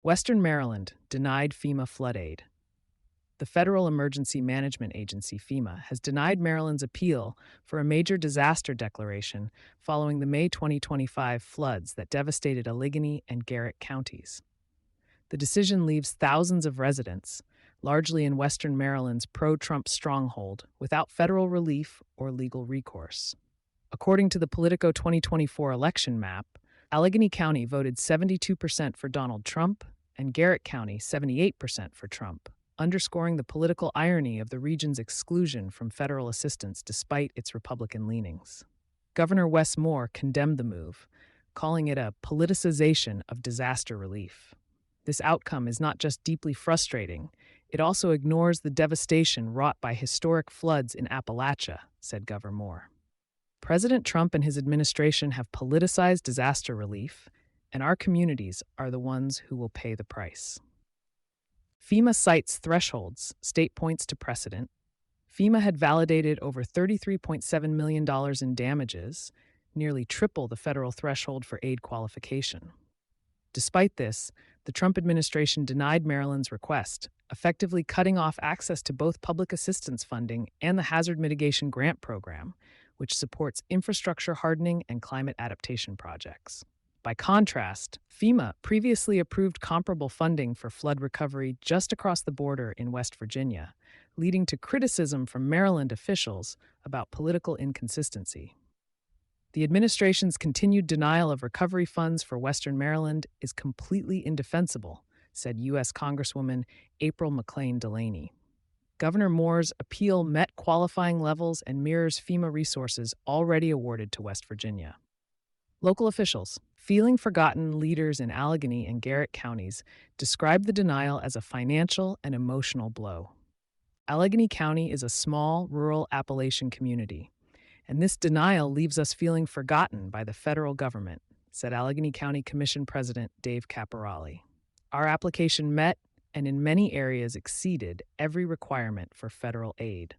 Western Maryland denied FEMA flood aid. The Federal Emergency Management Agency, FEMA, has denied Maryland's appeal for a major disaster declaration following the May 2025 floods that devastated Allegheny and Garrett counties. The decision leaves thousands of residents, largely in Western Maryland's pro-Trump stronghold, without federal relief or legal recourse. According to the Politico 2024 election map, Allegheny County voted 72% for Donald Trump and Garrett County 78% for Trump, underscoring the political irony of the region's exclusion from federal assistance despite its Republican leanings. Governor Wes Moore condemned the move, calling it a politicization of disaster relief. This outcome is not just deeply frustrating, it also ignores the devastation wrought by historic floods in Appalachia, said Governor Moore. President Trump and his administration have politicized disaster relief, and our communities are the ones who will pay the price. FEMA cites thresholds, state points to precedent. FEMA had validated over $33.7 million in damages, nearly triple the federal threshold for aid qualification. Despite this, the Trump administration denied Maryland's request, effectively cutting off access to both public assistance funding and the Hazard Mitigation Grant Program, which supports infrastructure hardening and climate adaptation projects. By contrast, FEMA previously approved comparable funding for flood recovery just across the border in West Virginia, leading to criticism from Maryland officials about political inconsistency. The administration's continued denial of recovery funds for Western Maryland is completely indefensible, said U.S. Congresswoman April McClain Delaney. Governor Moore's appeal met qualifying levels and mirrors FEMA resources already awarded to West Virginia. Local officials, feeling forgotten leaders in Allegheny and Garrett counties, described the denial as a financial and emotional blow. Allegheny County is a small, rural Appalachian community, and this denial leaves us feeling forgotten by the federal government, said Allegheny County Commission President Dave Caporale. Our application met and in many areas exceeded every requirement for federal aid.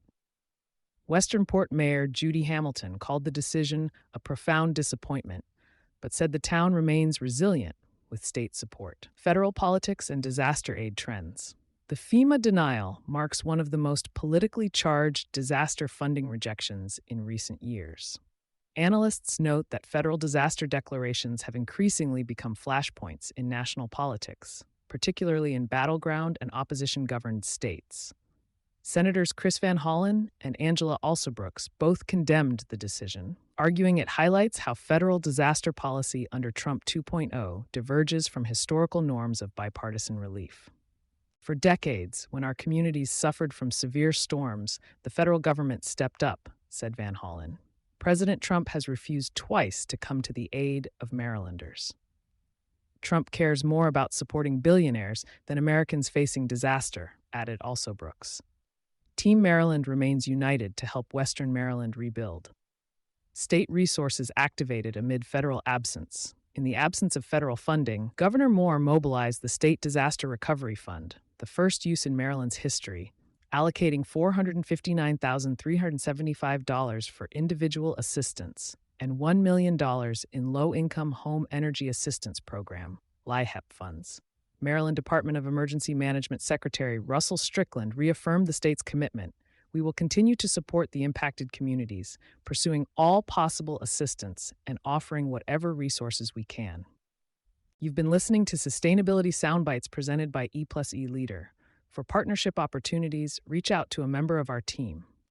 Westernport Mayor Judy Hamilton called the decision a profound disappointment, but said the town remains resilient with state support. Federal politics and disaster aid trends. The FEMA denial marks one of the most politically charged disaster funding rejections in recent years. Analysts note that federal disaster declarations have increasingly become flashpoints in national politics, particularly in battleground and opposition-governed states. Senators Chris Van Hollen and Angela Alsobrooks both condemned the decision, arguing it highlights how federal disaster policy under Trump 2.0 diverges from historical norms of bipartisan relief. For decades, when our communities suffered from severe storms, the federal government stepped up, said Van Hollen. President Trump has refused twice to come to the aid of Marylanders. Trump cares more about supporting billionaires than Americans facing disaster, added Alsobrooks. Team Maryland remains united to help Western Maryland rebuild. State resources activated amid federal absence. In the absence of federal funding, Governor Moore mobilized the State Disaster Recovery Fund, the first use in Maryland's history, allocating $459,375 for individual assistance and $1 million in Low-Income Home Energy Assistance Program, LIHEP funds. Maryland Department of Emergency Management Secretary Russell Strickland reaffirmed the state's commitment. We will continue to support the impacted communities, pursuing all possible assistance and offering whatever resources we can. You've been listening to Sustainability Soundbites presented by E+E Leader. For partnership opportunities, reach out to a member of our team.